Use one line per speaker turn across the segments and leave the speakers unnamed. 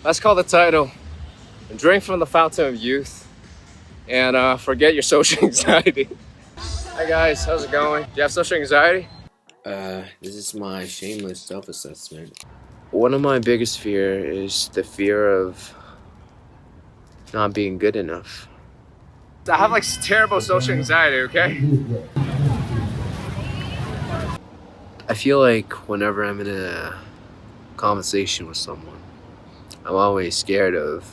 Let's call the title Drink from the Fountain of Youth and forget your social anxiety. Hi guys, how's it going? Do you have social anxiety?
This is my shameless self-assessment.
One of my biggest fear is the fear of not being good enough. I have like terrible social anxiety, okay? I feel like whenever I'm in a conversation with someone, I'm always scared of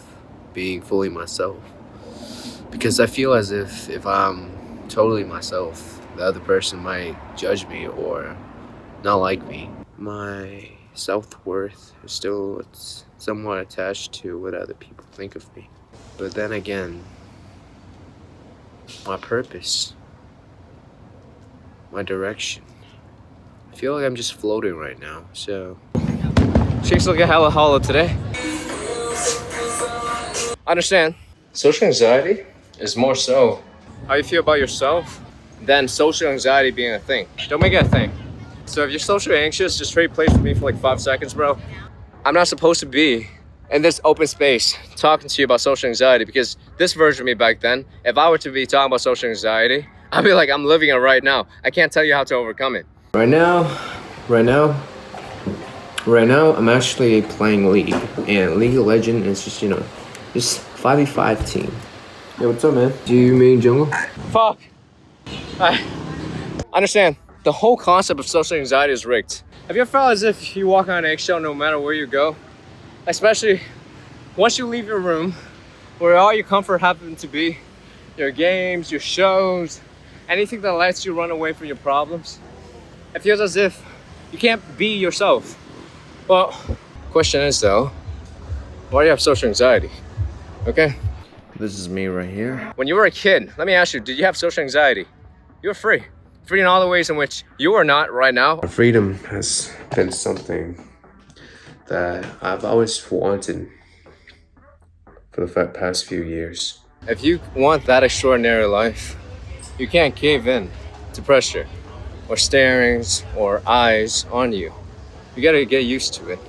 being fully myself. Because I feel as if I'm totally myself, the other person might judge me or not like me. My self-worth is still somewhat attached to what other people think of me. But then again, my purpose, my direction, I feel like I'm just floating right now, so. Cheeks looking hella hollow today. Understand, social anxiety is more so how you feel about yourself than social anxiety being a thing. Don't make it a thing. So if you're socially anxious, just trade place with me for like 5 seconds, bro. I'm not supposed to be in this open space talking to you about social anxiety because this version of me back then, if I were to be talking about social anxiety, I'd be like, I'm living it right now. I can't tell you how to overcome it. Right now, I'm actually playing League, and League of Legends is just, just 5v5 team. Hey, what's up, man? Do you mean jungle? Fuck. I understand. The whole concept of social anxiety is rigged. Have you ever felt as if you walk on an eggshell no matter where you go? Especially once you leave your room, where all your comfort happens to be, your games, your shows, anything that lets you run away from your problems. It feels as if you can't be yourself. Well, question is though, why do you have social anxiety? Okay?
This is me right here.
When you were a kid, let me ask you, did you have social anxiety? You were free. Free in all the ways in which you are not right now.
Freedom has been something that I've always wanted for the past few years.
If you want that extraordinary life, you can't cave in to pressure or starings or eyes on you. You gotta get used to it.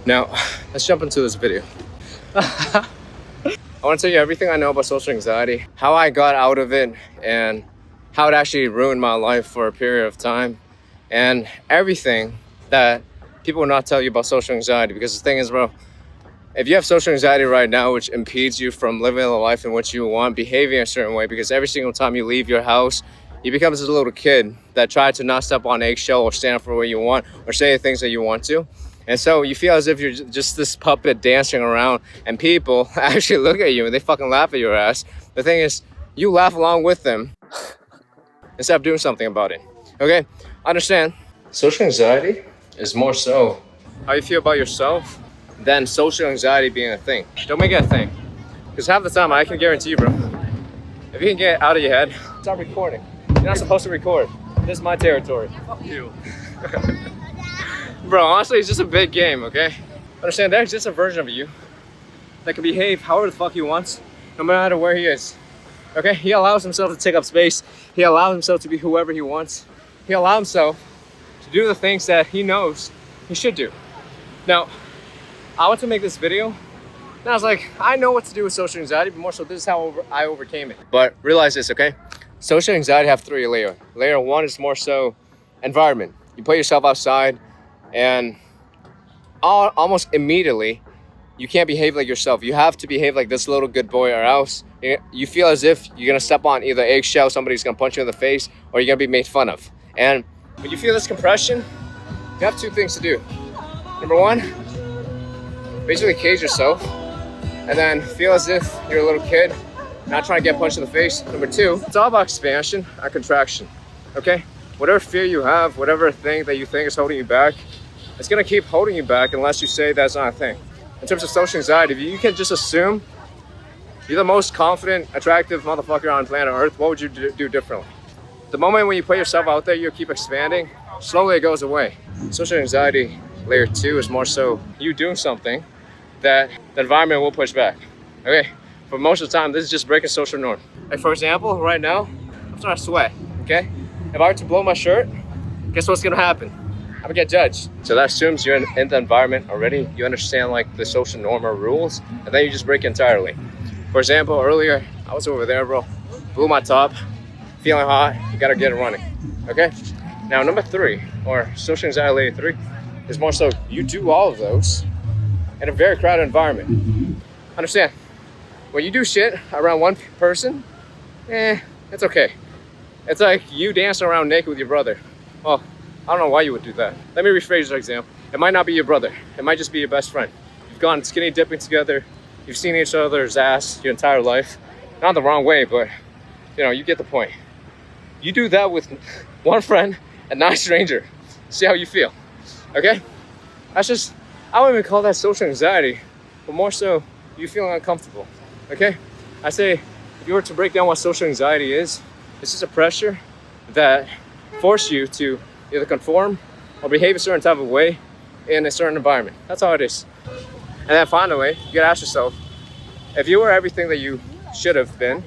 Now, let's jump into this video. I want to tell you everything I know about social anxiety, how I got out of it, and how it actually ruined my life for a period of time, and everything that people will not tell you about social anxiety. Because the thing is, bro, if you have social anxiety right now, which impedes you from living the life in which you want, behaving a certain way, because every single time you leave your house, you become this little kid that tried to not step on eggshell or stand up for what you want or say the things that you want to. And so you feel as if you're just this puppet dancing around and people actually look at you and they fucking laugh at your ass. The thing is, you laugh along with them instead of doing something about it. Okay? Understand, social anxiety is more so how you feel about yourself than social anxiety being a thing. Don't make it a thing. Because half the time, I can guarantee you, bro, if you can get out of your head, start recording. You're not supposed to record. This is my territory. Fuck you. Bro, honestly, it's just a big game, okay? Understand, there's just a version of you that can behave however the fuck he wants, no matter where he is. Okay? He allows himself to take up space. He allows himself to be whoever he wants. He allows himself to do the things that he knows he should do. Now, I want to make this video, and I was like, I know what to do with social anxiety, but more so this is how I overcame it. But realize this, okay? Social anxiety have 3 layers. Layer 1 is more so environment. You put yourself outside and almost immediately you can't behave like yourself. You have to behave like this little good boy or else you feel as if you're gonna step on either eggshell, somebody's gonna punch you in the face, or you're gonna be made fun of. And when you feel this compression, you have 2 things to do. Number 1, basically cage yourself and then feel as if you're a little kid not trying to get punched in the face. Number 2, it's all about expansion and contraction, okay? Whatever fear you have, whatever thing that you think is holding you back, it's gonna keep holding you back unless you say that's not a thing. In terms of social anxiety, if you can just assume you're the most confident, attractive motherfucker on planet Earth, what would you do differently? The moment when you put yourself out there, you keep expanding, slowly it goes away. Social anxiety, layer 2, is more so you doing something that the environment will push back, okay? For most of the time, this is just breaking social norm. Like for example, right now, I'm starting to sweat, okay? If I were to blow my shirt, guess what's gonna happen? I'm gonna get judged. So that assumes you're in the environment already. You understand like the social norm or rules, and then you just break entirely. For example, earlier I was over there, bro, blew my top, feeling hot. You gotta get it running. Okay. Now number 3, or social anxiety 3, is more so you do all of those in a very crowded environment. Understand? When you do shit around one person, it's okay. It's like you dancing around naked with your brother. Well, I don't know why you would do that. Let me rephrase the example. It might not be your brother. It might just be your best friend. You've gone skinny dipping together. You've seen each other's ass your entire life. Not the wrong way, but you get the point. You do that with one friend and not a stranger. See how you feel, okay? That's just, I wouldn't even call that social anxiety, but more so you feeling uncomfortable, okay? I say, if you were to break down what social anxiety is, it's just a pressure that forces you to either conform or behave a certain type of way in a certain environment. That's all it is. And then finally, you gotta ask yourself, if you were everything that you should have been,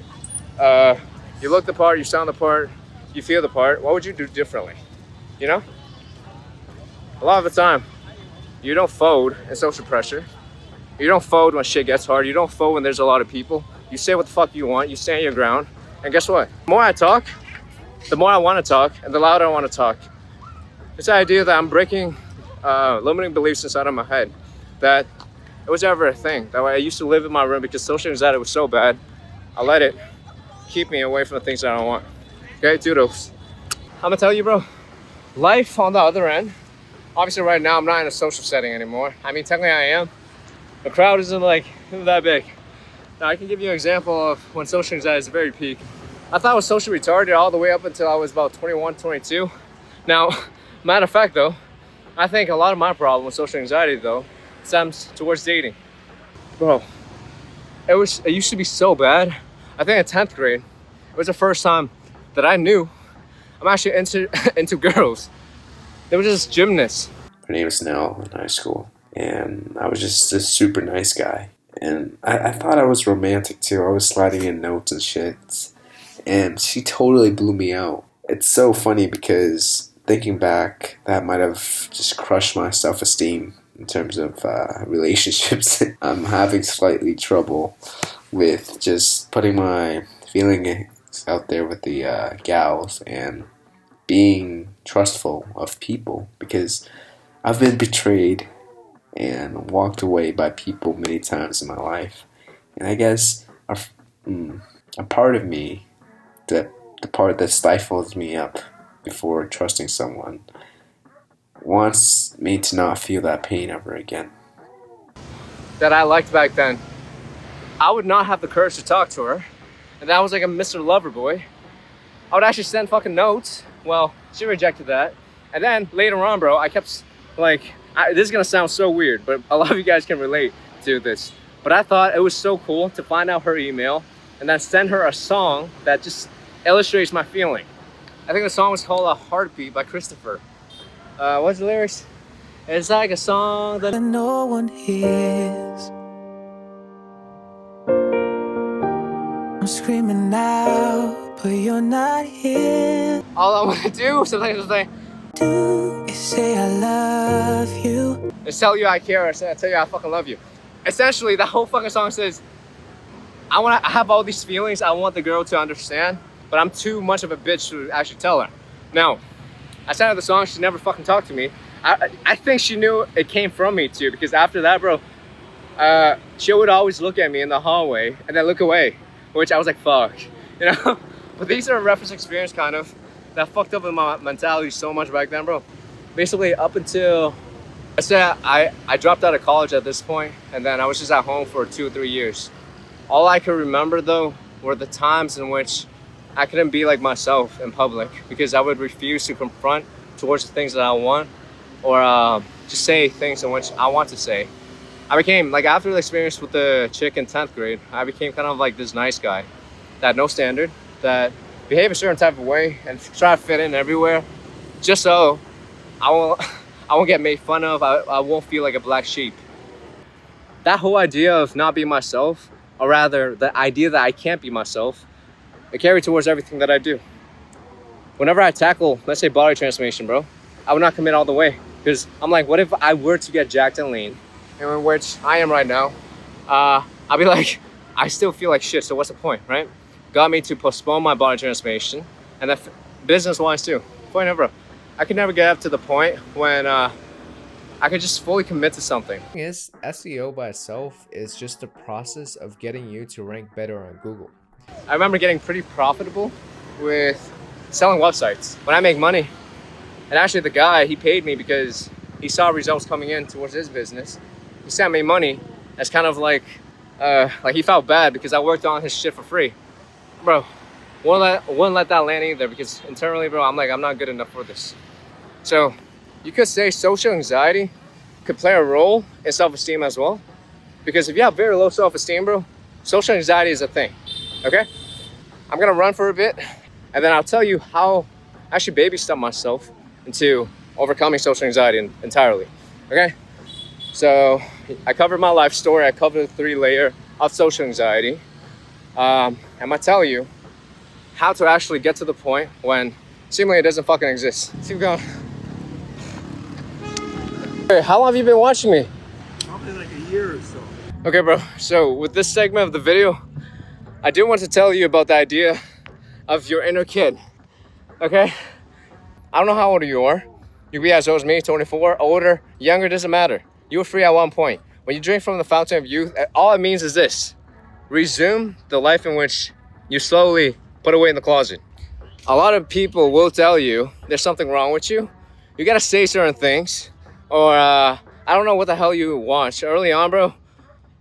you look the part, you sound the part, you feel the part, what would you do differently? A lot of the time, you don't fold in social pressure. You don't fold when shit gets hard. You don't fold when there's a lot of people. You say what the fuck you want, you stand your ground. And guess what? The more I talk, the more I want to talk, and the louder I want to talk. It's the idea that I'm breaking limiting beliefs inside of my head. That it was ever a thing. That way I used to live in my room because social anxiety was so bad. I let it keep me away from the things that I don't want. Okay, toodles. I'm gonna tell you, bro, life on the other end, obviously right now I'm not in a social setting anymore. I mean, technically I am. The crowd isn't like that big. Now I can give you an example of when social anxiety is very peak. I thought I was socially retarded all the way up until I was about 21, 22. Now, matter of fact though, I think a lot of my problem with social anxiety though stems towards dating. Bro, it used to be so bad. I think in 10th grade, it was the first time that I knew I'm actually into girls. They were just gymnasts.
My name is Nell in high school, and I was just a super nice guy. And I thought I was romantic too. I was sliding in notes and shit. And she totally blew me out. It's so funny because thinking back, that might have just crushed my self-esteem in terms of relationships. I'm having slightly trouble with just putting my feelings out there with the gals and being trustful of people, because I've been betrayed and walked away by people many times in my life. And I guess a part of me, the part that stifles me up before trusting someone, wants me to not feel that pain ever again.
That I liked back then, I would not have the courage to talk to her. And that was like a Mr. Loverboy. I would actually send fucking notes. Well, she rejected that. And then later on, bro, I kept like, this is gonna sound so weird, but a lot of you guys can relate to this. But I thought it was so cool to find out her email and then send her a song that just illustrates my feeling. I think the song was called "A Heartbeat" by Christopher. What's the lyrics? It's like a song that no one hears. I'm screaming out, but you're not here. All I want to do sometimes is like, do is say I love you. It's tell you I care, or tell you I fucking love you. Essentially, the whole fucking song says, I have all these feelings I want the girl to understand, but I'm too much of a bitch to actually tell her. Now, I sent her the song, she never fucking talked to me. I think she knew it came from me too, because after that, bro, she would always look at me in the hallway and then look away, which I was like, fuck, But these are a reference experience kind of that fucked up with my mentality so much back then, bro. Basically, up until I dropped out of college at this point, and then I was just at home for 2 or 3 years. All I could remember though were the times in which I couldn't be like myself in public because I would refuse to confront towards the things that I want, or just say things in which I want to say. I became, like, after the experience with the chick in 10th grade, I became kind of like this nice guy that had no standard, that behave a certain type of way and try to fit in everywhere, just so I won't get made fun of. I won't feel like a black sheep. That whole idea of not being myself, or rather the idea that I can't be myself, it carried towards everything that I do. Whenever I tackle, let's say, body transformation, bro, I would not commit all the way. Because I'm like, what if I were to get jacked and lean, and in which I am right now, I'll be like, I still feel like shit, so what's the point, right? Got me to postpone my body transformation, and then business-wise too. Point over. I could never get up to the point when I could just fully commit to something. Is SEO by itself is just the process of getting you to rank better on Google. I remember getting pretty profitable with selling websites. When I make money, and actually the guy, he paid me because he saw results coming in towards his business. He sent me money as kind of like he felt bad because I worked on his shit for free. Bro, wouldn't let that land either, because internally, bro, I'm like, I'm not good enough for this. So you could say social anxiety could play a role in self-esteem as well. Because if you have very low self-esteem, bro, social anxiety is a thing, okay? I'm gonna run for a bit, and then I'll tell you how I actually baby step myself into overcoming social anxiety entirely, okay? So I covered my life story, I covered the 3-layer of social anxiety. I'm gonna tell you how to actually get to the point when seemingly it doesn't fucking exist. Let's keep going. Hey, how long have you been watching me?
Probably like a year or so.
Okay, bro, so with this segment of the video, I do want to tell you about the idea of your inner kid, okay? I don't know how old you are. You can be as old as me, 24, older, younger, doesn't matter. You were free at one point. When you drink from the fountain of youth, all it means is this: resume the life in which you slowly put away in the closet. A lot of people will tell you there's something wrong with you. You gotta say certain things, or I don't know what the hell you watch. Early on, bro,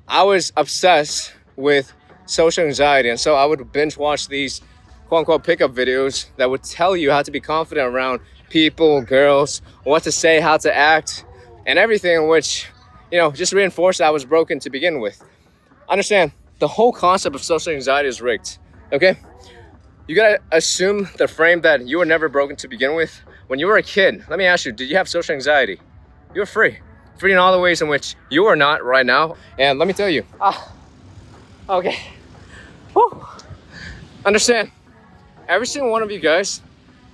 I was obsessed with social anxiety, and so I would binge watch these quote-unquote pickup videos that would tell you how to be confident around people, girls, what to say, how to act, and everything, which, you know, just reinforced that I was broken to begin with. Understand, the whole concept of social anxiety is rigged, okay? You gotta assume the frame that you were never broken to begin with. When you were a kid, let me ask you, did you have social anxiety? You were free. Free in all the ways in which you are not right now. And let me tell you, okay. Whew. Understand, every single one of you guys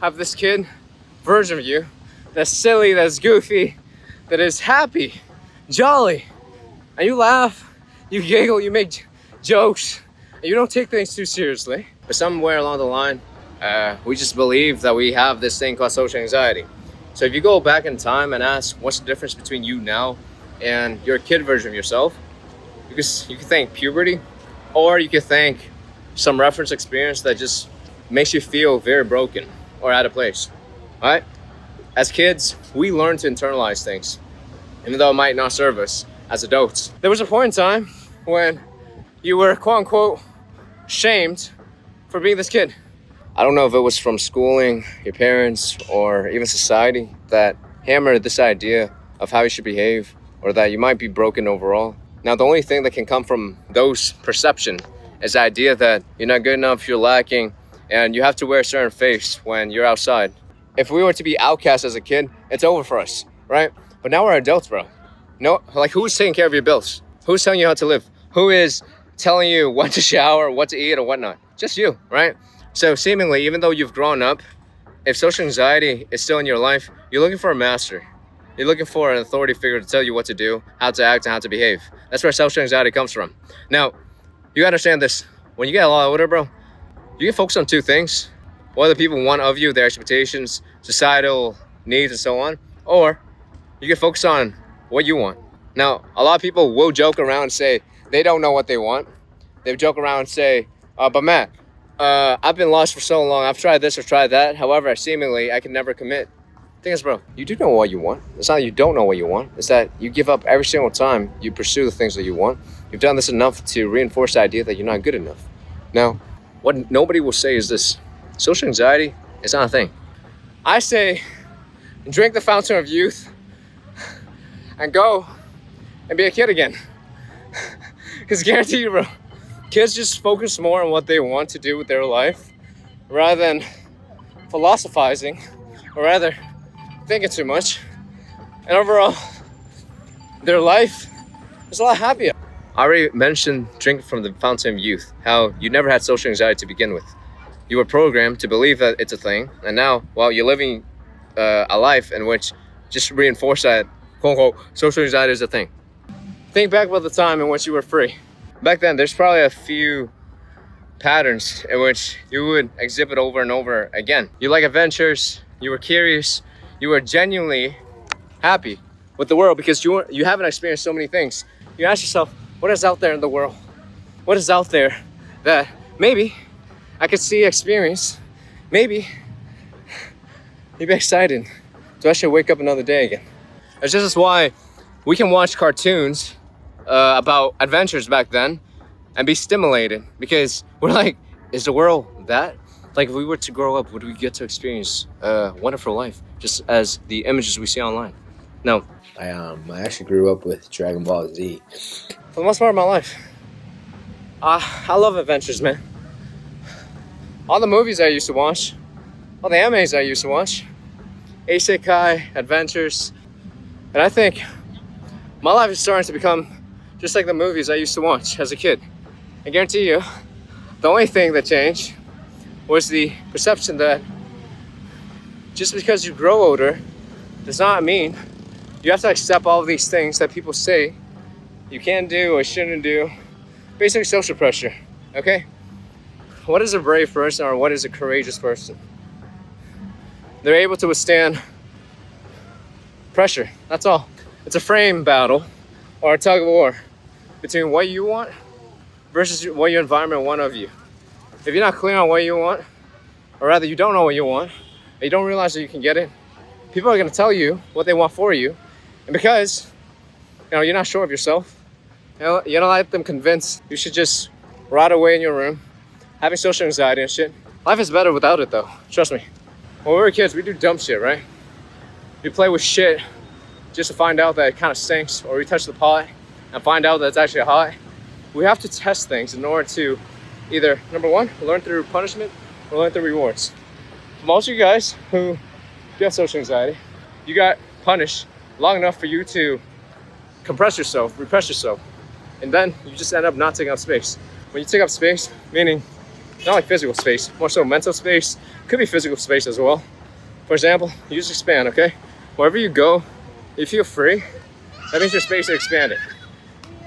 have this kid version of you that's silly, that's goofy, that is happy, jolly, and you laugh, you giggle, you make jokes, and you don't take things too seriously. But somewhere along the line, we just believe that we have this thing called social anxiety. So if you go back in time and ask what's the difference between you now and your kid version of yourself, you can thank puberty, or you could thank some reference experience that just makes you feel very broken or out of place. All right? As kids, we learn to internalize things, even though it might not serve us as adults. There was a point in time when you were quote unquote shamed for being this kid. I don't know if it was from schooling, your parents, or even society that hammered this idea of how you should behave, or that you might be broken overall. Now, the only thing that can come from those perception is the idea that you're not good enough, you're lacking, and you have to wear a certain face when you're outside. If we were to be outcast as a kid, it's over for us, right? But now we're adults, bro. No, like, who's taking care of your bills? Who's telling you how to live? Who is telling you when to shower, what to eat, or whatnot? Just you, right? So seemingly, even though you've grown up, if social anxiety is still in your life, you're looking for a master. You're looking for an authority figure to tell you what to do, how to act, and how to behave. That's where social anxiety comes from. Now, you gotta understand this. When you get a lot older, bro, you can focus on two things: what other people want of you, their expectations, societal needs, and so on, or you can focus on what you want. Now, a lot of people will joke around and say they don't know what they want. They joke around and say, but Matt, I've been lost for so long. I've tried this or tried that. However, seemingly, I can never commit. The thing is, bro, you do know what you want. It's not that you don't know what you want. It's that you give up every single time you pursue the things that you want. You've done this enough to reinforce the idea that you're not good enough. Now, what nobody will say is this: social anxiety is not a thing. I say, drink the fountain of youth and go and be a kid again. Because guarantee you, bro, kids just focus more on what they want to do with their life rather than philosophizing, or rather thinking too much. And overall, their life is a lot happier. I already mentioned drinking from the fountain of youth, how you never had social anxiety to begin with. You were programmed to believe that it's a thing, and now, while you're living a life in which just reinforce that quote unquote social anxiety is a thing. Think back about the time in which you were free. Back then, there's probably a few patterns in which you would exhibit over and over again. You like adventures, you were curious, you were genuinely happy with the world because you haven't experienced so many things. You ask yourself, what is out there in the world? What is out there that maybe I could see, experience, maybe you'd be excited to actually wake up another day again. It's just why we can watch cartoons about adventures back then and be stimulated, because we're like, is the world that? Like, if we were to grow up, would we get to experience a wonderful life just as the images we see online? No.
I actually grew up with Dragon Ball Z.
For the most part of my life, I love adventures, man. All the movies I used to watch, all the animes I used to watch, isekai, adventures, and I think my life is starting to become just like the movies I used to watch as a kid. I guarantee you, the only thing that changed was the perception that just because you grow older does not mean you have to accept all of these things that people say you can do or shouldn't do. Basically social pressure, okay? What is a brave person or what is a courageous person? They're able to withstand pressure, that's all. It's a frame battle or a tug of war between what you want versus what your environment wants of you. If you're not clear on what you want, or rather you don't know what you want, and you don't realize that you can get it, people are gonna tell you what they want for you. And because you're not sure of yourself, you don't let them convince you should just rot away in your room, having social anxiety and shit. Life is better without it though, trust me. When we were kids, we do dumb shit, right? We play with shit just to find out that it kind of stinks, or we touch the pot and find out that it's actually hot. We have to test things in order to either, number one, learn through punishment or learn through rewards. For most of you guys who do have social anxiety, you got punished long enough for you to compress yourself, repress yourself, and then you just end up not taking up space. When you take up space, meaning not like physical space, more so mental space, could be physical space as well. For example, you just expand, okay? Wherever you go, you feel free, that means your space is expanded.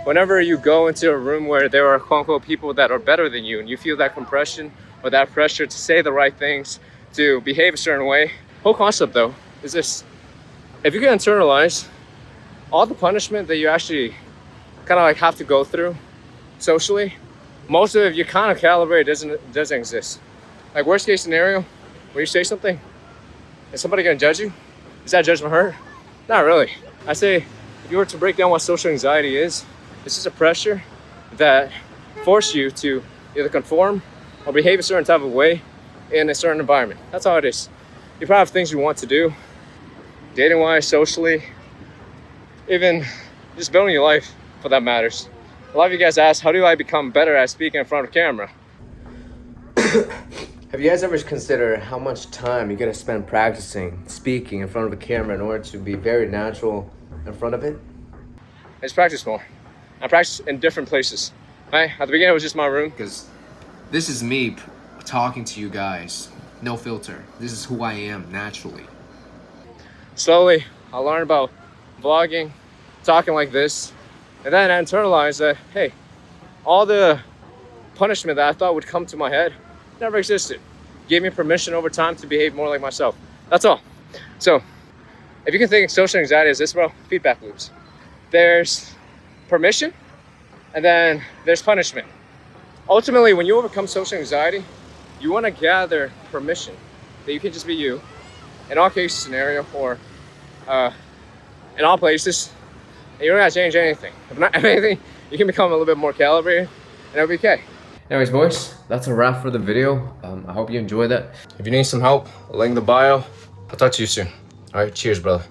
Whenever you go into a room where there are quote unquote people that are better than you and you feel that compression or that pressure to say the right things, to behave a certain way, whole concept though is this: if you can internalize all the punishment that you actually kind of like have to go through socially, most of it, if you kind of calibrate, doesn't exist. Like worst case scenario, when you say something, is somebody gonna judge you? Is that judgment hurt? Not really. I say, if you were to break down what social anxiety is, it's just a pressure that forces you to either conform or behave a certain type of way in a certain environment. That's all it is. You probably have things you want to do, dating-wise, socially, even just building your life for that matters. A lot of you guys ask, how do I become better at speaking in front of camera?
Have you guys ever considered how much time you're gonna spend practicing speaking in front of a camera in order to be very natural in front of it?
Just practice more. I practice in different places. Right? At the beginning, it was just my room.
Because this is me talking to you guys, no filter. This is who I am naturally.
Slowly, I learned about vlogging, talking like this, and then I internalized that, hey, all the punishment that I thought would come to my head never existed. Gave me permission over time to behave more like myself. That's all. So, if you can think of social anxiety as this, bro, feedback loops. There's permission, and then there's punishment. Ultimately, when you overcome social anxiety, you want to gather permission that you can just be you in all cases scenario, or in all places, and you don't have to change anything. If anything, you can become a little bit more calibrated, and it'll be okay.
Anyways, boys, that's a wrap for the video. I hope you enjoyed that.
If you need some help, link in the bio. I'll talk to you soon. All right, cheers, brother.